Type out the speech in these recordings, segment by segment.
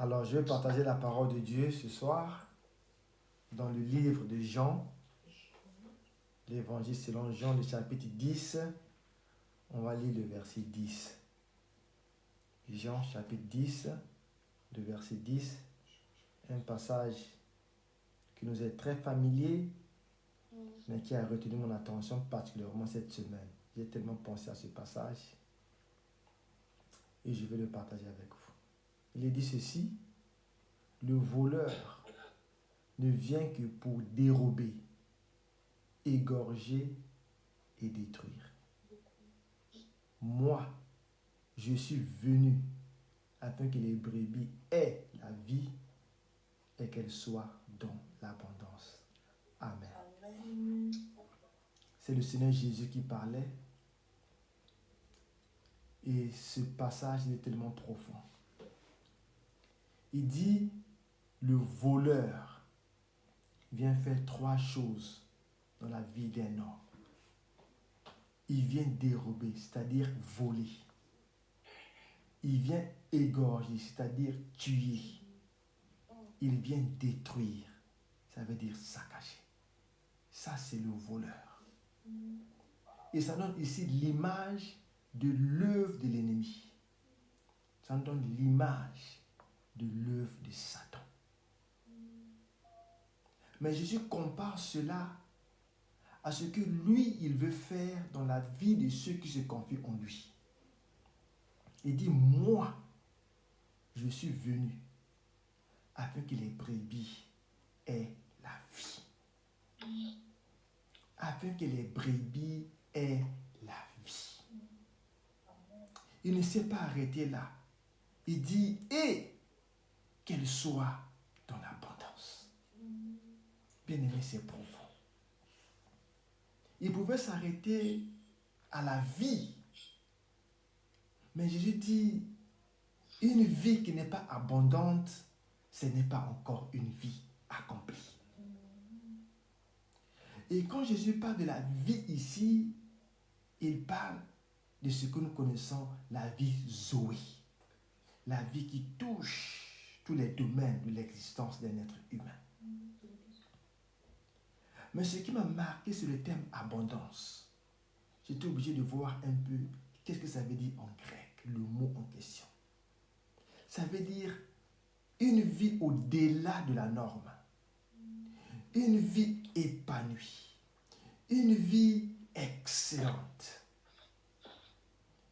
Alors, je vais partager la parole de Dieu ce soir dans le livre de Jean, l'évangile selon Jean, le chapitre 10. On va lire le verset 10. Jean, chapitre 10, le verset 10. Un passage qui nous est très familier, mais qui a retenu mon attention particulièrement cette semaine. J'ai tellement pensé à ce passage et je vais le partager avec vous. Il est dit ceci: le voleur ne vient que pour dérober, égorger et détruire. Moi, je suis venu afin que les brebis aient la vie et qu'elles soient dans l'abondance. Amen. Amen. C'est le Seigneur Jésus qui parlait. Et ce passage est tellement profond. Il dit, le voleur vient faire 3 choses dans la vie d'un homme. Il vient dérober, c'est-à-dire voler. Il vient égorger, c'est-à-dire tuer. Il vient détruire, ça veut dire saccager. Ça, c'est le voleur. Et ça donne ici l'image de l'œuvre de l'ennemi. Ça nous donne l'image de l'œuvre de Satan. Mais Jésus compare cela à ce que lui, il veut faire dans la vie de ceux qui se confient en lui. Il dit, moi, je suis venu afin que les brebis aient la vie. Afin que les brebis aient la vie. Il ne s'est pas arrêté là. Il dit, et qu'elle soit dans l'abondance. Bien aimé, c'est profond. Il pouvait s'arrêter à la vie. Mais Jésus dit, une vie qui n'est pas abondante, ce n'est pas encore une vie accomplie. Et quand Jésus parle de la vie ici, il parle de ce que nous connaissons, la vie Zoé. La vie qui touche tous les domaines de l'existence d'un être humain. Mais ce qui m'a marqué, c'est le thème abondance. J'étais obligé de voir un peu qu'est-ce que ça veut dire en grec, le mot en question. Ça veut dire une vie au-delà de la norme. Une vie épanouie. Une vie excellente.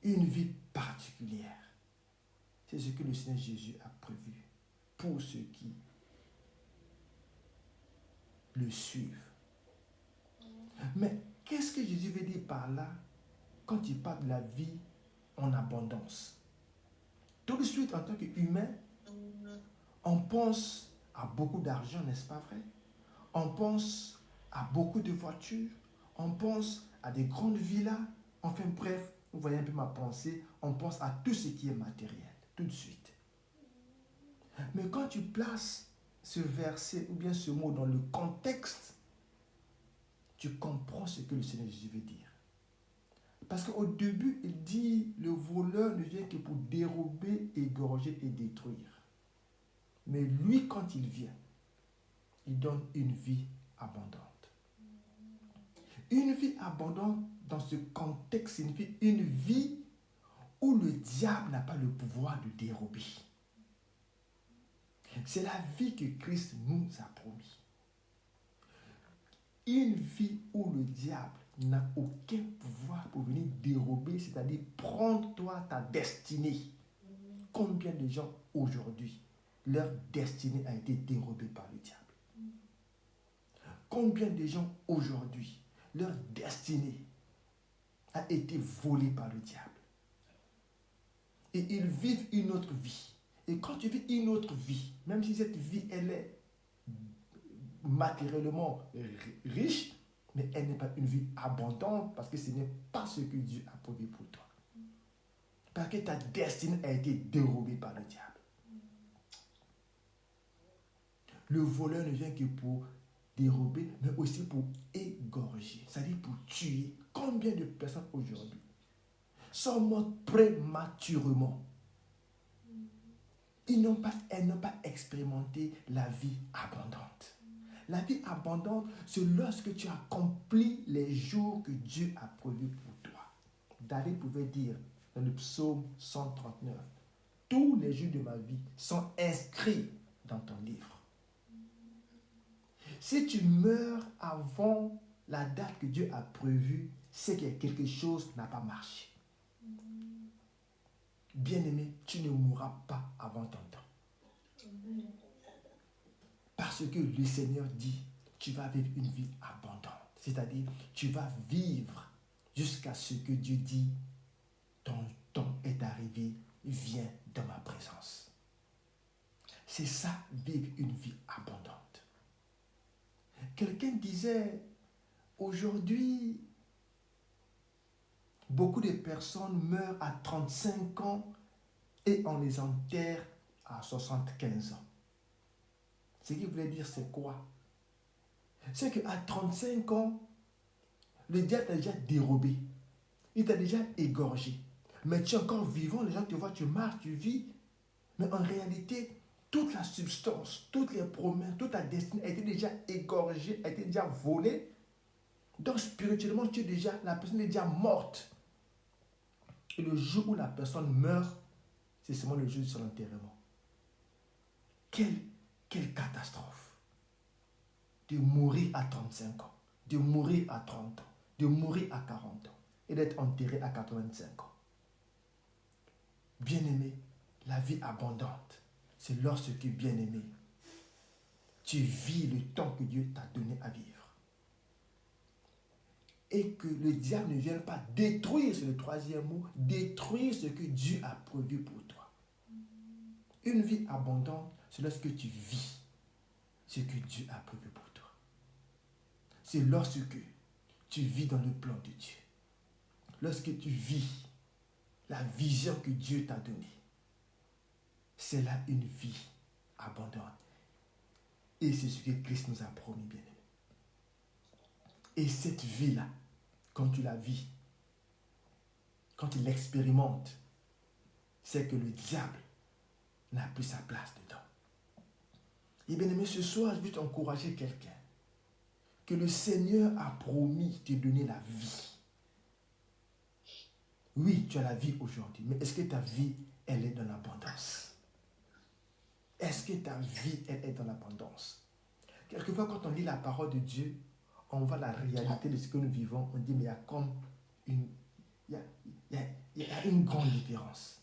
Une vie particulière. C'est ce que le Seigneur Jésus a prévu pour ceux qui le suivent. Mais qu'est-ce que Jésus veut dire par là quand il parle de la vie en abondance? Tout de suite, en tant qu'humain, on pense à beaucoup d'argent, n'est-ce pas vrai? On pense à beaucoup de voitures, on pense à des grandes villas. Enfin bref, vous voyez un peu ma pensée, on pense à tout ce qui est matériel, tout de suite. Mais quand tu places ce verset ou bien ce mot dans le contexte, tu comprends ce que le Seigneur Jésus veut dire. Parce qu'au début, il dit, le voleur ne vient que pour dérober, égorger et détruire. Mais lui, quand il vient, il donne une vie abondante. Une vie abondante, dans ce contexte, signifie une vie où le diable n'a pas le pouvoir de dérober. C'est la vie que Christ nous a promis. Une vie où le diable n'a aucun pouvoir pour venir dérober, c'est-à-dire prendre toi ta destinée. Combien de gens aujourd'hui, leur destinée a été dérobée par le diable? Combien de gens aujourd'hui, leur destinée a été volée par le diable? Et ils vivent une autre vie. Et quand tu vis une autre vie, même si cette vie, elle est matériellement riche, mais elle n'est pas une vie abondante parce que ce n'est pas ce que Dieu a prévu pour toi. Parce que ta destinée a été dérobée par le diable. Le voleur ne vient que pour dérober, mais aussi pour égorger, c'est-à-dire pour tuer. Combien de personnes aujourd'hui sont mortes prématurément? elles n'ont pas expérimenté la vie abondante. La vie abondante, c'est lorsque tu accomplis les jours que Dieu a prévus pour toi. David pouvait dire dans le psaume 139, tous les jours de ma vie sont inscrits dans ton livre. Si tu meurs avant la date que Dieu a prévue, c'est que quelque chose n'a pas marché. Bien-aimé, tu ne mourras pas avant ton temps. Parce que le Seigneur dit, tu vas vivre une vie abondante. C'est-à-dire, tu vas vivre jusqu'à ce que Dieu dit, ton temps est arrivé, viens dans ma présence. C'est ça, vivre une vie abondante. Quelqu'un disait, aujourd'hui, beaucoup de personnes meurent à 35 ans et on les enterre à 75 ans. Ce qu'il voulait dire, c'est quoi? C'est qu'à 35 ans, le diable t'a déjà dérobé. Il t'a déjà égorgé. Mais tu es encore vivant, les gens te voient, tu marches, tu vis. Mais en réalité, toute la substance, toutes les promesses, toute ta destinée a été déjà égorgée, a été déjà volée. Donc spirituellement, la personne est déjà morte. Et le jour où la personne meurt, c'est seulement le jour de son enterrement. Quelle catastrophe de mourir à 35 ans, de mourir à 30 ans, de mourir à 40 ans et d'être enterré à 85 ans. Bien-aimé, la vie abondante, c'est lorsque, bien-aimé, tu vis le temps que Dieu t'a donné à vivre. Et que le diable ne vienne pas détruire, c'est le troisième mot, détruire ce que Dieu a prévu pour toi. Une vie abondante, c'est lorsque tu vis ce que Dieu a prévu pour toi. C'est lorsque tu vis dans le plan de Dieu. Lorsque tu vis la vision que Dieu t'a donnée. C'est là une vie abondante. Et c'est ce que Christ nous a promis, bien-aimé. Et cette vie-là, quand tu la vis, quand tu l'expérimentes, c'est que le diable n'a plus sa place dedans. Et bien aimé, ce soir, je veux t'encourager quelqu'un. Que le Seigneur a promis de te donner la vie. Oui, tu as la vie aujourd'hui, mais est-ce que ta vie, elle est dans l'abondance? Est-ce que ta vie, elle est dans l'abondance? Quelquefois, quand on lit la parole de Dieu, on voit la réalité de ce que nous vivons, on dit, mais il y a comme il y a une grande différence.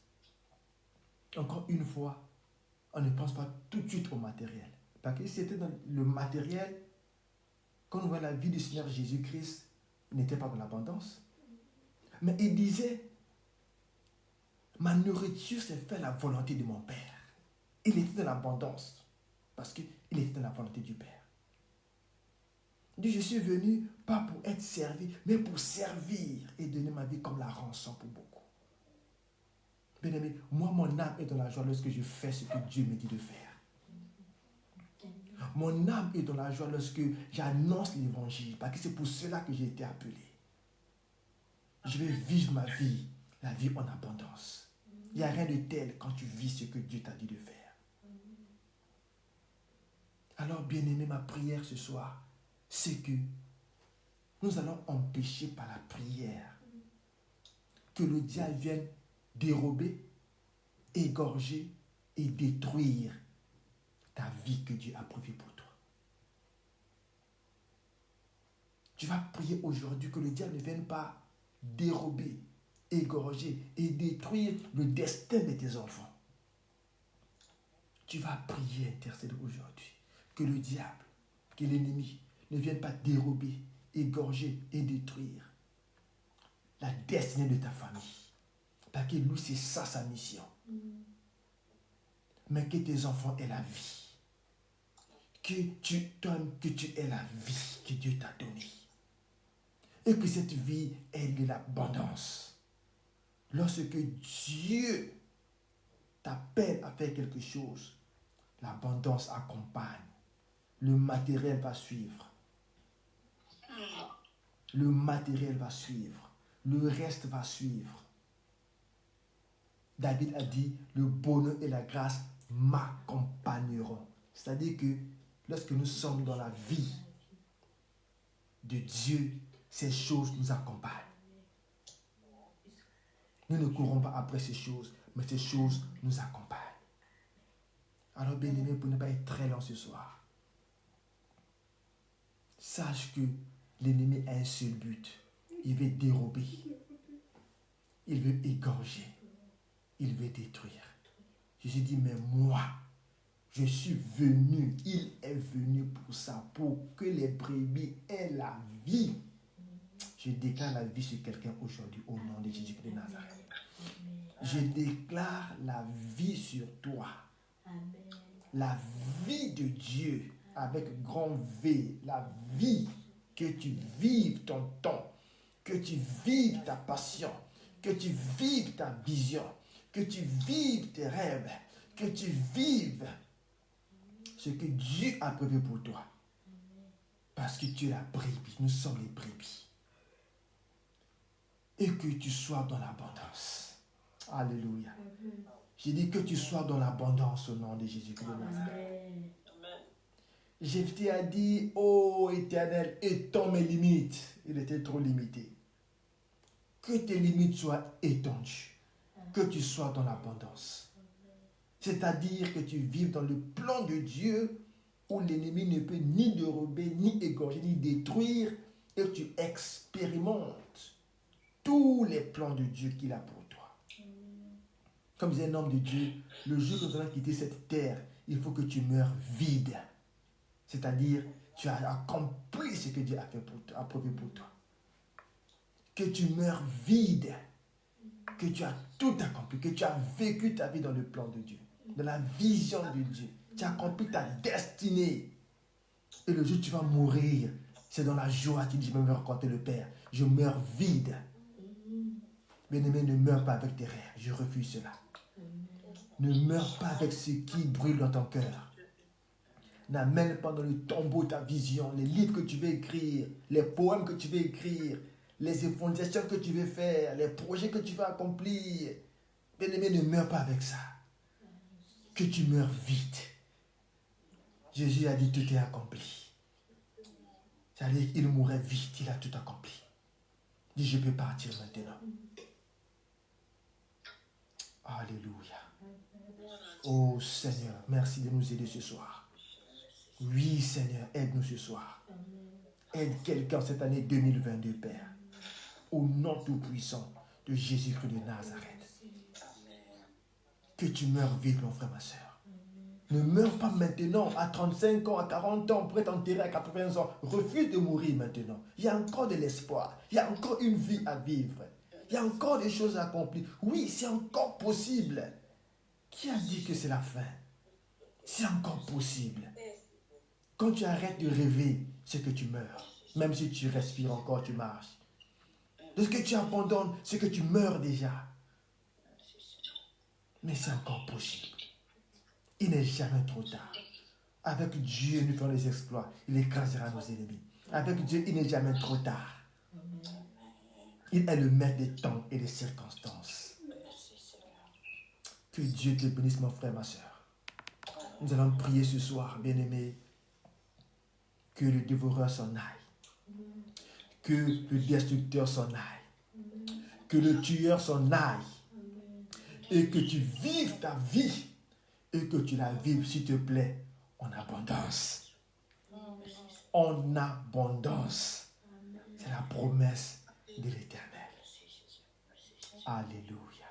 Encore une fois, on ne pense pas tout de suite au matériel. Parce que si c'était dans le matériel, quand on voit la vie du Seigneur Jésus-Christ, il n'était pas dans l'abondance. Mais il disait, ma nourriture, c'est faire la volonté de mon Père. Il était dans l'abondance, parce qu'il était dans la volonté du Père. Il dit, je suis venu pas pour être servi, mais pour servir et donner ma vie comme la rançon pour beaucoup. Bien-aimé, moi, mon âme est dans la joie lorsque je fais ce que Dieu me dit de faire. Mon âme est dans la joie lorsque j'annonce l'évangile, parce que c'est pour cela que j'ai été appelé. Je vais vivre ma vie, la vie en abondance. Il n'y a rien de tel quand tu vis ce que Dieu t'a dit de faire. Alors, bien-aimé, ma prière ce soir, c'est que nous allons empêcher par la prière que le diable vienne dérober, égorger et détruire ta vie que Dieu a prévue pour toi. Tu vas prier aujourd'hui que le diable ne vienne pas dérober, égorger et détruire le destin de tes enfants. Tu vas prier, intercéder aujourd'hui, que le diable, que l'ennemi ne vienne pas dérober, égorger et détruire la destinée de ta famille. Parce que lui, c'est ça sa mission. Mais que tes enfants aient la vie. Que tu aies la vie que Dieu t'a donnée. Et que cette vie ait de l'abondance. Lorsque Dieu t'appelle à faire quelque chose, l'abondance accompagne. Le matériel va suivre. Le matériel va suivre. Le reste va suivre. David a dit, le bonheur et la grâce m'accompagneront. C'est-à-dire que lorsque nous sommes dans la vie de Dieu, ces choses nous accompagnent. Nous ne courons pas après ces choses, mais ces choses nous accompagnent. Alors, bien-aimé, pour ne pas être très lent ce soir, sache que l'ennemi a un seul but. Il veut dérober. Il veut égorger. Il veut détruire. Jésus dit, mais moi, je suis venu, il est venu pour ça, pour que les brebis aient la vie. Je déclare la vie sur quelqu'un aujourd'hui au nom de Jésus de Nazareth. Je déclare la vie sur toi. La vie de Dieu avec grand V. La vie, que tu vives ton temps, que tu vives ta passion, que tu vives ta vision, que tu vives tes rêves, que tu vives ce que Dieu a prévu pour toi. Parce que tu es la brebis, nous sommes les brebis. Et que tu sois dans l'abondance. Alléluia. J'ai dit que tu sois dans l'abondance au nom de Jésus-Christ de Nazareth. Jephthé a dit, ô Éternel, étends mes limites. Il était trop limité. Que tes limites soient étendues. Que tu sois dans l'abondance. C'est-à-dire que tu vives dans le plan de Dieu où l'ennemi ne peut ni dérober, ni égorger, ni détruire, et que tu expérimentes tous les plans de Dieu qu'il a pour toi. Comme disait un homme de Dieu, le jour que tu vas quitter cette terre, il faut que tu meurs vide. C'est-à-dire, tu as accompli ce que Dieu a fait pour toi, a prévu pour toi. Que tu meurs vide, que tu as tout accompli, que tu as vécu ta vie dans le plan de Dieu, dans la vision de Dieu. Tu as accompli ta destinée. Et le jour où tu vas mourir, c'est dans la joie. Tu dis, je vais me rencontrer le Père. Je meurs vide. Bien-aimé, ne meurs pas avec tes rêves. Je refuse cela. Ne meurs pas avec ce qui brûle dans ton cœur. N'amène pas dans le tombeau ta vision, les livres que tu veux écrire, les poèmes que tu veux écrire, les évangélisations que tu veux faire, les projets que tu veux accomplir. Bien-aimé, ne meurs pas avec ça. Que tu meurs vite. Jésus a dit, tout est accompli. C'est-à-dire qu'il mourait vite, il a tout accompli. Il dit, je peux partir maintenant. Alléluia. Oh Seigneur, merci de nous aider ce soir. Oui Seigneur, aide-nous ce soir. Aide quelqu'un cette année 2022, Père. Au nom tout-puissant de Jésus-Christ de Nazareth. Que tu meurs vite, mon frère, ma soeur. Ne meurs pas maintenant, à 35 ans, à 40 ans, pour être enterré à 80 ans. Refuse de mourir maintenant. Il y a encore de l'espoir. Il y a encore une vie à vivre. Il y a encore des choses à accomplir. Oui, c'est encore possible. Qui a dit que c'est la fin? C'est encore possible. Quand tu arrêtes de rêver, c'est que tu meurs. Même si tu respires encore, tu marches. Lorsque tu abandonnes, c'est que tu meurs déjà. Mais c'est encore possible. Il n'est jamais trop tard. Avec Dieu, nous faisons les exploits. Il écrasera nos ennemis. Avec Dieu, il n'est jamais trop tard. Il est le maître des temps et des circonstances. Que Dieu te bénisse, mon frère, ma soeur. Nous allons prier ce soir, bien-aimés, que le dévoreur s'en aille. Que le destructeur s'en aille. Que le tueur s'en aille. Et que tu vives ta vie. Et que tu la vives, s'il te plaît, en abondance. En abondance. C'est la promesse de l'Éternel. Alléluia.